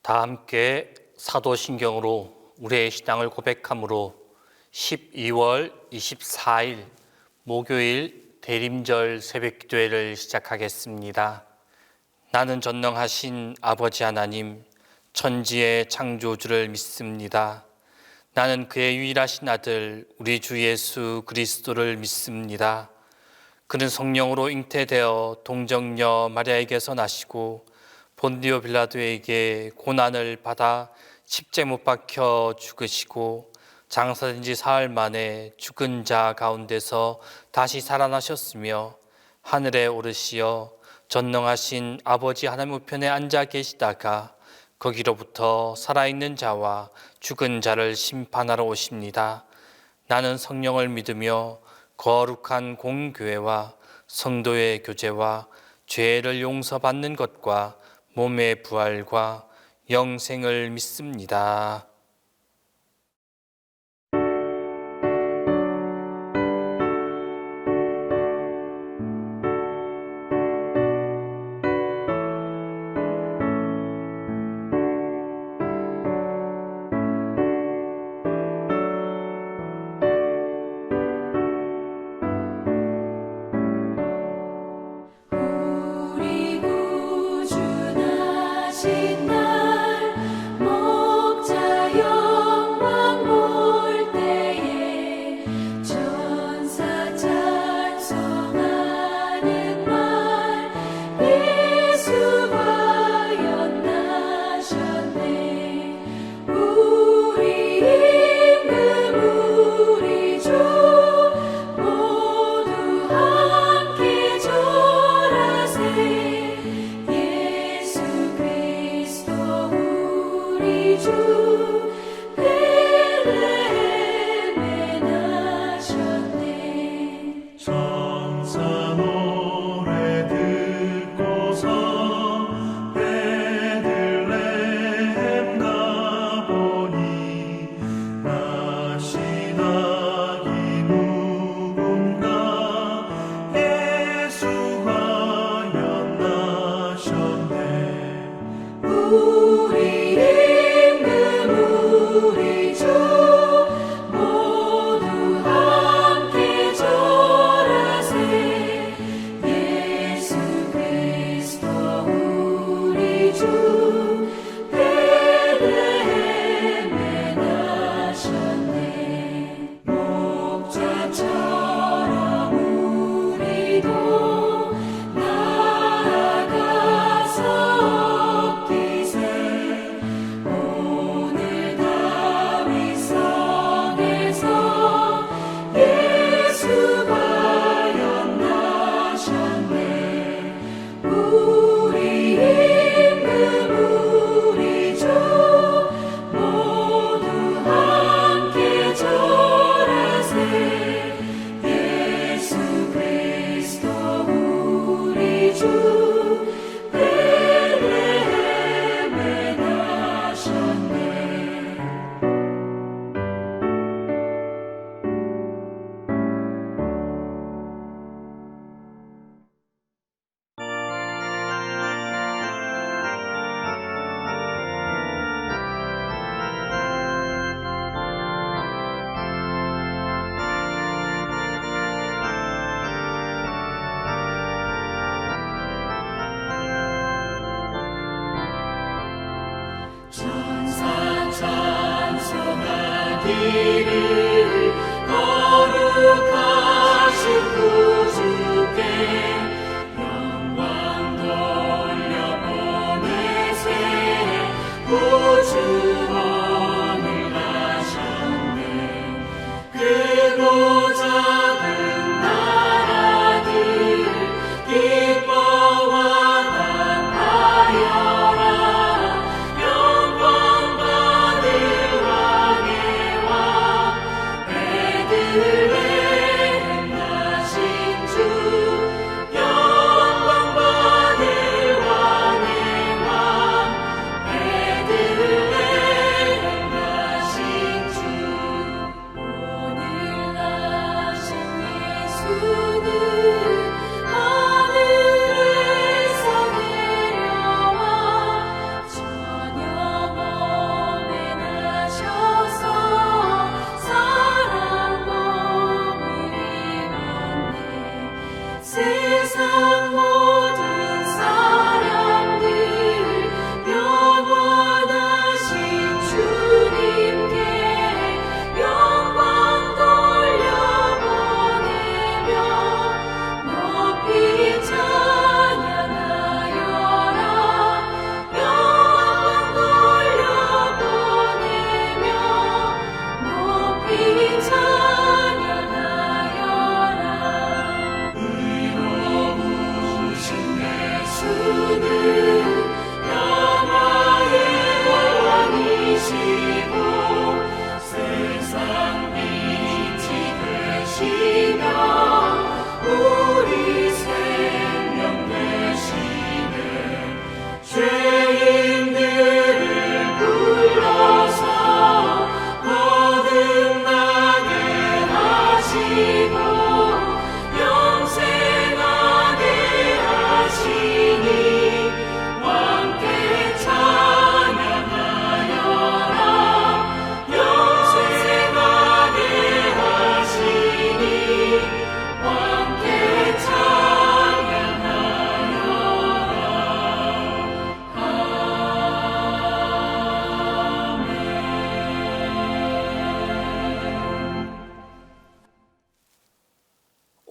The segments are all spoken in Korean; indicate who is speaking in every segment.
Speaker 1: 다 함께 사도신경으로 우리의 신앙을 고백함으로 12월 24일 목요일 대림절 새벽기도회를 시작하겠습니다. 나는 전능하신 아버지 하나님, 천지의 창조주를 믿습니다. 나는 그의 유일하신 아들 우리 주 예수 그리스도를 믿습니다. 그는 성령으로 잉태되어 동정녀 마리아에게서 나시고 본디오 빌라도에게 고난을 받아 십자가에 못 박혀 죽으시고 장사된 지 사흘 만에 죽은 자 가운데서 다시 살아나셨으며 하늘에 오르시어 전능하신 아버지 하나님 우편에 앉아 계시다가 거기로부터 살아있는 자와 죽은 자를 심판하러 오십니다. 나는 성령을 믿으며 거룩한 공교회와 성도의 교제와 죄를 용서받는 것과 몸의 부활과 영생을 믿습니다.
Speaker 2: 주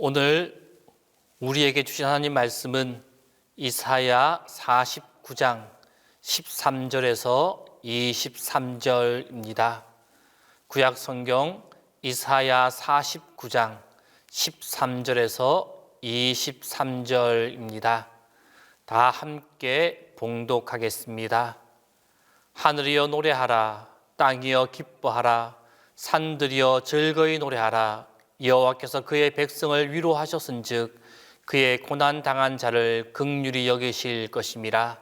Speaker 1: 오늘 우리에게 주신 하나님 말씀은 이사야 49장 13절에서 23절입니다. 구약 성경 이사야 49장 13절에서 23절입니다. 다 함께 봉독하겠습니다. 하늘이여 노래하라, 땅이여 기뻐하라, 산들이여 즐거이 노래하라. 여호와께서 그의 백성을 위로하셨은즉 그의 고난 당한 자를 긍휼히 여기실 것임이라.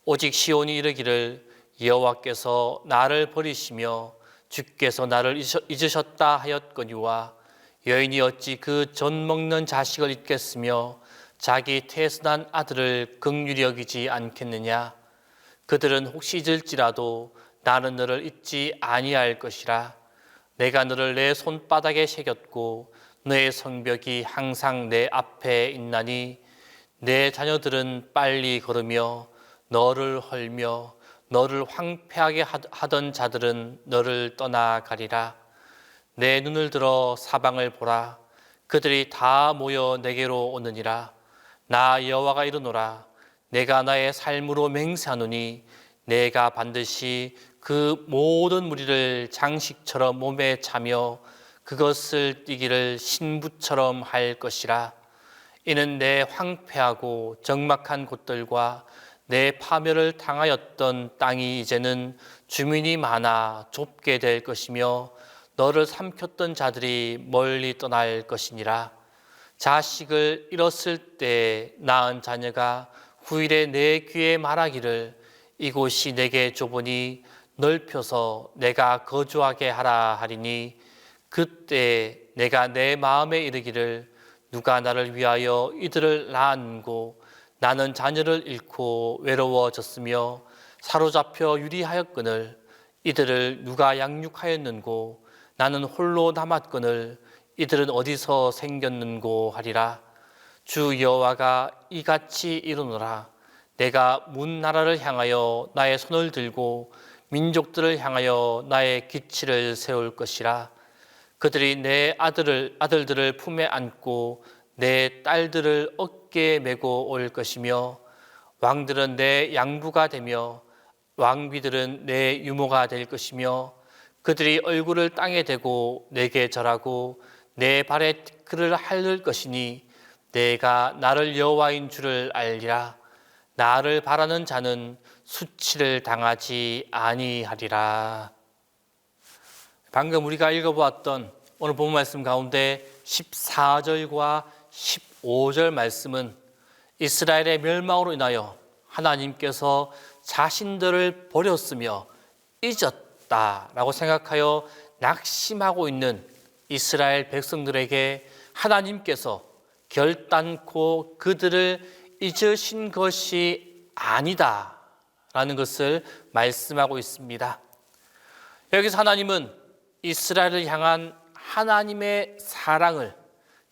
Speaker 1: 오직 시온이 이르기를 여호와께서 나를 버리시며 주께서 나를 잊으셨다 하였거니와 여인이 어찌 그 젖 먹는 자식을 잊겠으며 자기 태순한 아들을 긍휼히 여기지 않겠느냐. 그들은 혹시 잊을지라도 나는 너를 잊지 아니할 것이라. 내가 너를 내 손바닥에 새겼고 너의 성벽이 항상 내 앞에 있나니 내 자녀들은 빨리 걸으며 너를 헐며 너를 황폐하게 하던 자들은 너를 떠나가리라. 내 눈을 들어 사방을 보라. 그들이 다 모여 내게로 오느니라. 나 여호와가 이르노라. 내가 나의 삶으로 맹세하노니 내가 반드시 그 모든 무리를 장식처럼 몸에 차며 그것을 띠기를 신부처럼 할 것이라. 이는 내 황폐하고 적막한 곳들과 내 파멸을 당하였던 땅이 이제는 주민이 많아 좁게 될 것이며 너를 삼켰던 자들이 멀리 떠날 것이니라. 자식을 잃었을 때 낳은 자녀가 후일에 내 귀에 말하기를 이곳이 내게 좁으니 넓혀서 내가 거주하게 하라 하리니 그때 내가 내 마음에 이르기를 누가 나를 위하여 이들을 낳았고 나는 자녀를 잃고 외로워졌으며 사로잡혀 유리하였거늘 이들을 누가 양육하였는고 나는 홀로 남았거늘 이들은 어디서 생겼는고 하리라. 주 여호와가 이같이 이르노라. 내가 문 나라를 향하여 나의 손을 들고 민족들을 향하여 나의 기치를 세울 것이라. 그들이 내 아들들을 품에 안고 내 딸들을 어깨에 메고 올 것이며 왕들은 내 양부가 되며 왕비들은 내 유모가 될 것이며 그들이 얼굴을 땅에 대고 내게 절하고 내 발에 티끌을 핥을 것이니 내가 나를 여호와인 줄을 알리라. 나를 바라는 자는 수치를 당하지 아니하리라. 방금 우리가 읽어보았던 오늘 본문 말씀 가운데 14절과 15절 말씀은 이스라엘의 멸망으로 인하여 하나님께서 자신들을 버렸으며 잊었다라고 생각하여 낙심하고 있는 이스라엘 백성들에게 하나님께서 결단코 그들을 잊으신 것이 아니다라는 것을 말씀하고 있습니다. 여기서 하나님은 이스라엘을 향한 하나님의 사랑을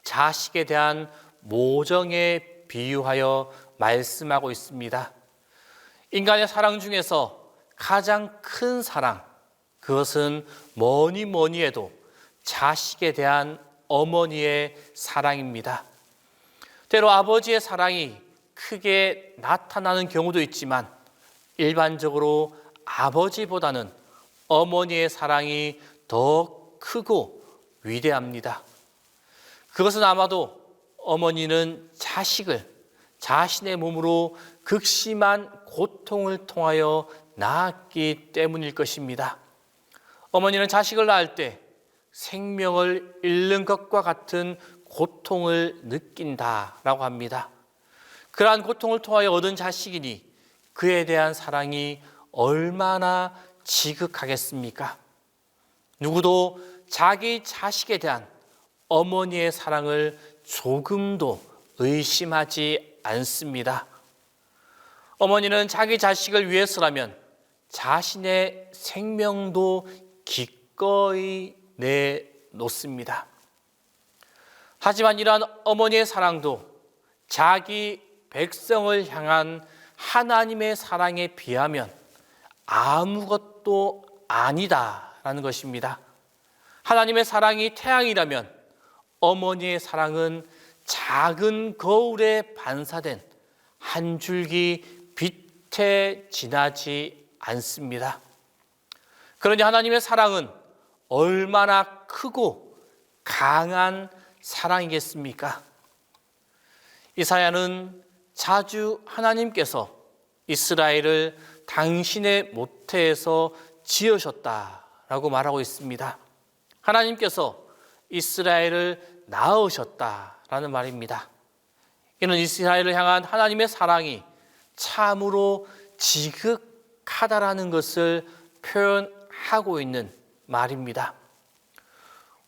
Speaker 1: 자식에 대한 모정에 비유하여 말씀하고 있습니다. 인간의 사랑 중에서 가장 큰 사랑, 그것은 뭐니 해도 자식에 대한 어머니의 사랑입니다. 때로 아버지의 사랑이 크게 나타나는 경우도 있지만 일반적으로 아버지보다는 어머니의 사랑이 더 크고 위대합니다. 그것은 아마도 어머니는 자식을 자신의 몸으로 극심한 고통을 통하여 낳았기 때문일 것입니다. 어머니는 자식을 낳을 때 생명을 잃는 것과 같은 고통을 느낀다라고 합니다. 그러한 고통을 통하여 얻은 자식이니 그에 대한 사랑이 얼마나 지극하겠습니까? 누구도 자기 자식에 대한 어머니의 사랑을 조금도 의심하지 않습니다. 어머니는 자기 자식을 위해서라면 자신의 생명도 기꺼이 내놓습니다. 하지만 이러한 어머니의 사랑도 자기 백성을 향한 하나님의 사랑에 비하면 아무것도 아니다라는 것입니다. 하나님의 사랑이 태양이라면 어머니의 사랑은 작은 거울에 반사된 한 줄기 빛에 지나지 않습니다. 그러니 하나님의 사랑은 얼마나 크고 강한 사랑이겠습니까? 이사야는 자주 하나님께서 이스라엘을 당신의 모태에서 지으셨다라고 말하고 있습니다. 하나님께서 이스라엘을 낳으셨다라는 말입니다. 이는 이스라엘을 향한 하나님의 사랑이 참으로 지극하다라는 것을 표현하고 있는 말입니다.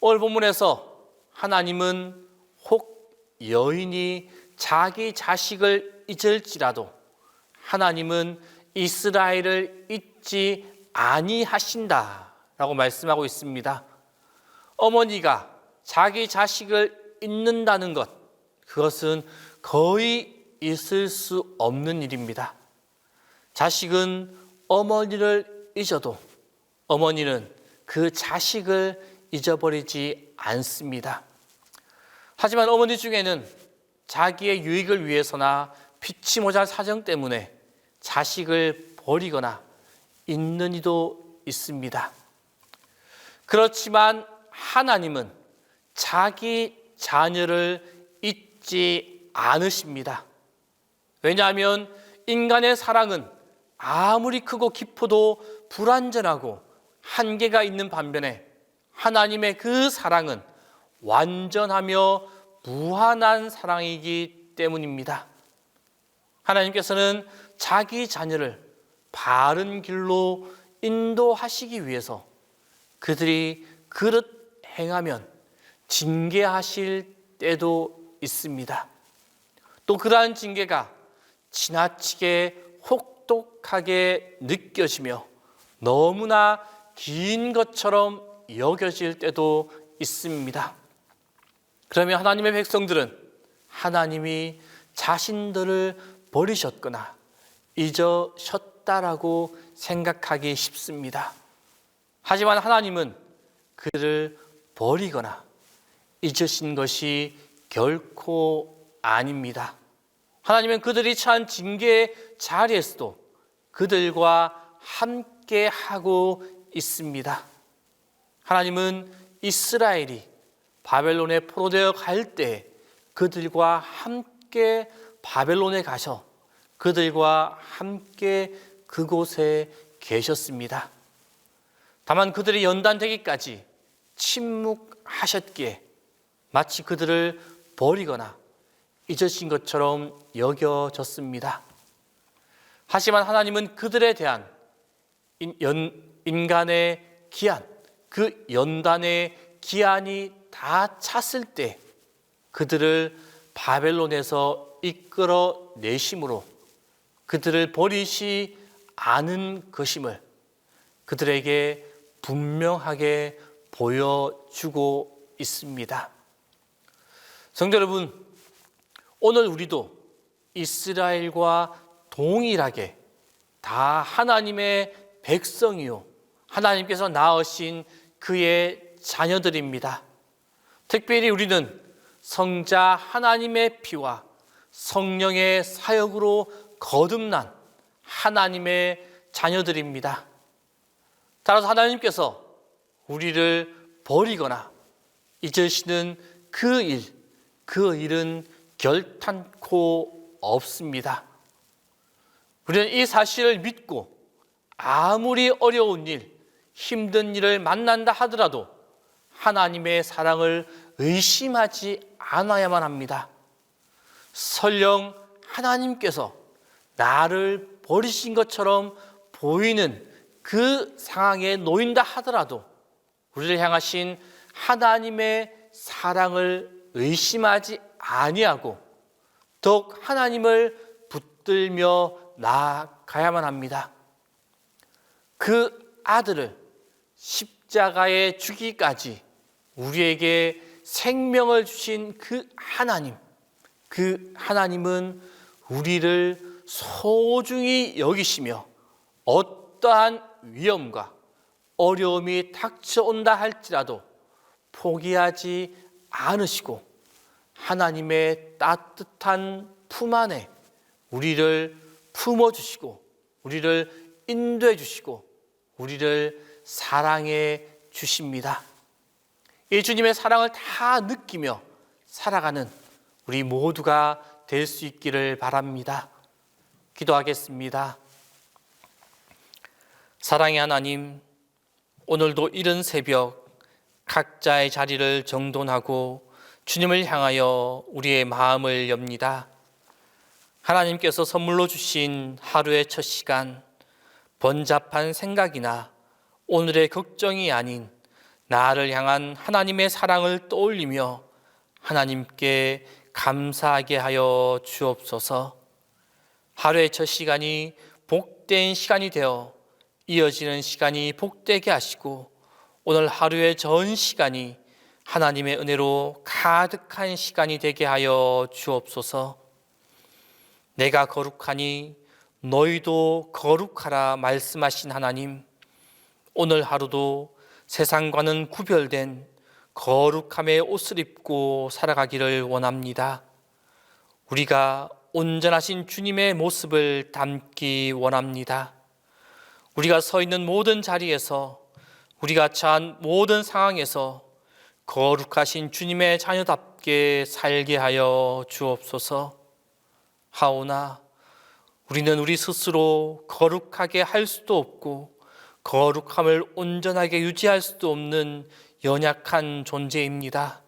Speaker 1: 오늘 본문에서 하나님은 혹 여인이 자기 자식을 잊을지라도 하나님은 이스라엘을 잊지 아니하신다라고 말씀하고 있습니다. 어머니가 자기 자식을 잊는다는 것, 그것은 거의 있을 수 없는 일입니다. 자식은 어머니를 잊어도 어머니는 그 자식을 잊어버리지 않습니다. 하지만 어머니 중에는 자기의 유익을 위해서나 피치 못할 사정 때문에 자식을 버리거나 잊는 이도 있습니다. 그렇지만 하나님은 자기 자녀를 잊지 않으십니다. 왜냐하면 인간의 사랑은 아무리 크고 깊어도 불완전하고 한계가 있는 반면에 하나님의 그 사랑은 완전하며 무한한 사랑이기 때문입니다. 하나님께서는 자기 자녀를 바른 길로 인도하시기 위해서 그들이 그릇 행하면 징계하실 때도 있습니다. 또 그러한 징계가 지나치게 혹독하게 느껴지며 너무나 긴 것처럼 여겨질 때도 있습니다. 그러면 하나님의 백성들은 하나님이 자신들을 버리셨거나 잊으셨다라고 생각하기 쉽습니다. 하지만 하나님은 그를 버리거나 잊으신 것이 결코 아닙니다. 하나님은 그들이 처한 징계의 자리에서도 그들과 함께 하고 있습니다. 하나님은 이스라엘이 바벨론에 포로되어 갈 때 그들과 함께 바벨론에 가셔 그들과 함께 그곳에 계셨습니다. 다만 그들이 연단되기까지 침묵하셨기에 마치 그들을 버리거나 잊으신 것처럼 여겨졌습니다. 하지만 하나님은 그들에 대한 인간의 기한, 그 연단의 기한이 다 찼을 때 그들을 바벨론에서 이끌어 내심으로 그들을 버리시 않은 것임을 그들에게 분명하게 보여주고 있습니다. 성도 여러분, 오늘 우리도 이스라엘과 동일하게 다 하나님의 백성이요 하나님께서 낳으신 그의 자녀들입니다. 특별히 우리는 성자 하나님의 피와 성령의 사역으로 거듭난 하나님의 자녀들입니다. 따라서 하나님께서 우리를 버리거나 잊으시는 그 일은 결탄코 없습니다. 우리는 이 사실을 믿고 아무리 어려운 일, 힘든 일을 만난다 하더라도 하나님의 사랑을 의심하지 않아야만 합니다. 설령 하나님께서 나를 버리신 것처럼 보이는 그 상황에 놓인다 하더라도 우리를 향하신 하나님의 사랑을 의심하지 아니하고 더욱 하나님을 붙들며 나아가야만 합니다. 그 아들을 십자가에 죽이기까지 우리에게 생명을 주신 그 하나님은 우리를 소중히 여기시며 어떠한 위험과 어려움이 닥쳐온다 할지라도 포기하지 않으시고 하나님의 따뜻한 품 안에 우리를 품어주시고 우리를 인도해 주시고 우리를 사랑해 주십니다. 이 주님의 사랑을 다 느끼며 살아가는 우리 모두가 될 수 있기를 바랍니다. 기도하겠습니다. 사랑의 하나님, 오늘도 이른 새벽 각자의 자리를 정돈하고 주님을 향하여 우리의 마음을 엽니다. 하나님께서 선물로 주신 하루의 첫 시간, 번잡한 생각이나 오늘의 걱정이 아닌 나를 향한 하나님의 사랑을 떠올리며 하나님께 감사하게 하여 주옵소서. 하루의 첫 시간이 복된 시간이 되어 이어지는 시간이 복되게 하시고 오늘 하루의 전 시간이 하나님의 은혜로 가득한 시간이 되게 하여 주옵소서. 내가 거룩하니 너희도 거룩하라 말씀하신 하나님, 오늘 하루도 세상과는 구별된 거룩함의 옷을 입고 살아가기를 원합니다. 우리가 온전하신 주님의 모습을 담기 원합니다. 우리가 서 있는 모든 자리에서, 우리가 처한 모든 상황에서 거룩하신 주님의 자녀답게 살게 하여 주옵소서. 하오나 우리는 우리 스스로 거룩하게 할 수도 없고 거룩함을 온전하게 유지할 수도 없는 연약한 존재입니다.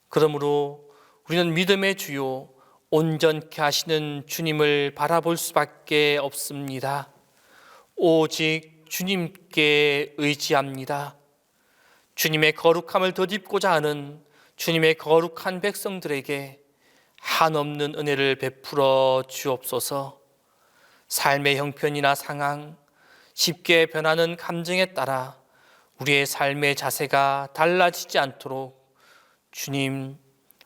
Speaker 1: 그러므로 우리는 믿음의 주요 온전케 하시는 주님을 바라볼 수밖에 없습니다. 오직 주님께 의지합니다. 주님의 거룩함을 덧입고자 하는 주님의 거룩한 백성들에게 한없는 은혜를 베풀어 주옵소서. 삶의 형편이나 상황, 쉽게 변하는 감정에 따라 우리의 삶의 자세가 달라지지 않도록 주님,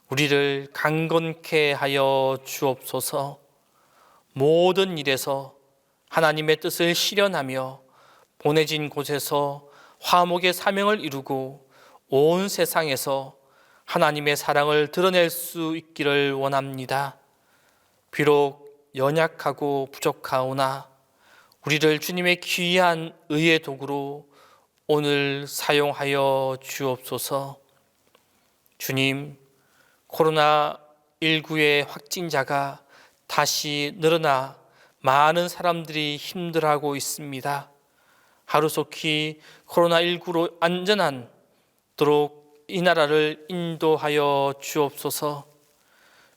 Speaker 1: 우리를 강건케 하여 주옵소서. 모든 일에서 하나님의 뜻을 실현하며 보내진 곳에서 화목의 사명을 이루고 온 세상에서 하나님의 사랑을 드러낼 수 있기를 원합니다. 비록 연약하고 부족하오나 우리를 주님의 귀한 의의 도구로 오늘 사용하여 주옵소서. 주님, 코로나19의 확진자가 다시 늘어나 많은 사람들이 힘들어하고 있습니다. 하루속히 코로나19로 안전하도록 이 나라를 인도하여 주옵소서.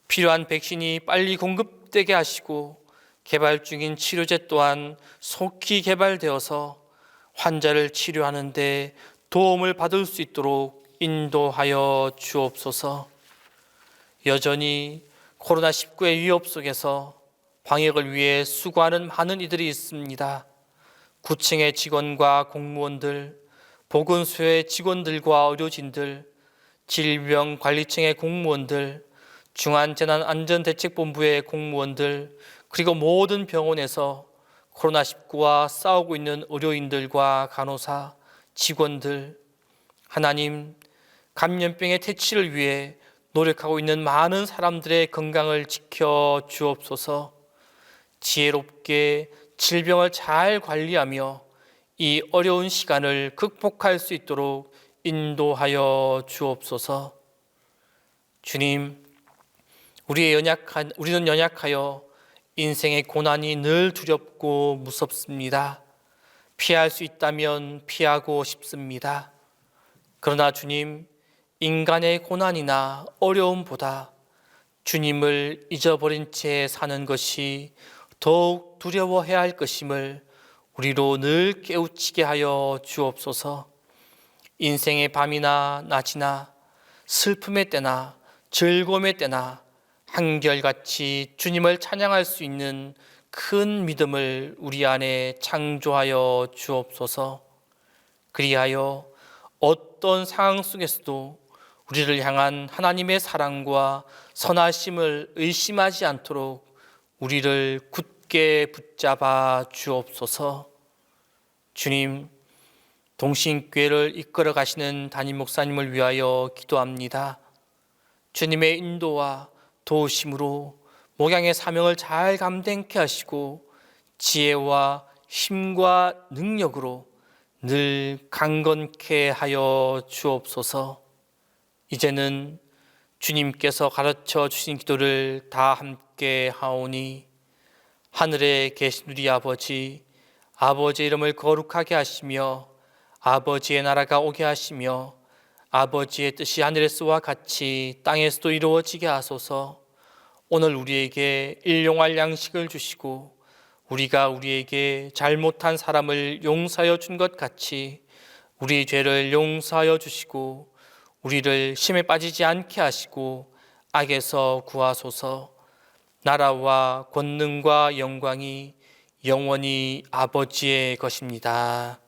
Speaker 1: 필요한 백신이 빨리 공급되게 하시고 개발 중인 치료제 또한 속히 개발되어서 환자를 치료하는 데 도움을 받을 수 있도록 인도하여 주옵소서. 여전히 코로나19의 위협 속에서 방역을 위해 수고하는 많은 이들이 있습니다. 구청의 직원과 공무원들, 보건소의 직원들과 의료진들, 질병관리청의 공무원들, 중앙재난안전대책본부의 공무원들, 그리고 모든 병원에서 코로나19와 싸우고 있는 의료인들과 간호사, 직원들, 하나님, 감염병의 퇴치를 위해 노력하고 있는 많은 사람들의 건강을 지켜 주옵소서. 지혜롭게 질병을 잘 관리하며 이 어려운 시간을 극복할 수 있도록 인도하여 주옵소서. 주님, 우리는 연약하여 인생의 고난이 늘 두렵고 무섭습니다. 피할 수 있다면 피하고 싶습니다. 그러나 주님, 인간의 고난이나 어려움보다 주님을 잊어버린 채 사는 것이 더욱 두려워해야 할 것임을 우리로 늘 깨우치게 하여 주옵소서. 인생의 밤이나 낮이나 슬픔의 때나 즐거움의 때나 한결같이 주님을 찬양할 수 있는 큰 믿음을 우리 안에 창조하여 주옵소서. 그리하여 어떤 상황 속에서도 우리를 향한 하나님의 사랑과 선하심을 의심하지 않도록 우리를 굳게 붙잡아 주옵소서. 주님, 동신교회를 이끌어 가시는 담임 목사님을 위하여 기도합니다. 주님의 인도와 도우심으로 목양의 사명을 잘 감당케 하시고 지혜와 힘과 능력으로 늘 강건케 하여 주옵소서. 이제는 주님께서 가르쳐 주신 기도를 다 함께 하오니 하늘에 계신 우리 아버지, 아버지의 이름을 거룩하게 하시며 아버지의 나라가 오게 하시며 아버지의 뜻이 하늘에서와 같이 땅에서도 이루어지게 하소서. 오늘 우리에게 일용할 양식을 주시고 우리가 우리에게 잘못한 사람을 용서하여 준 것 같이 우리 죄를 용서하여 주시고 우리를 심에 빠지지 않게 하시고 악에서 구하소서. 나라와 권능과 영광이 영원히 아버지의 것입니다.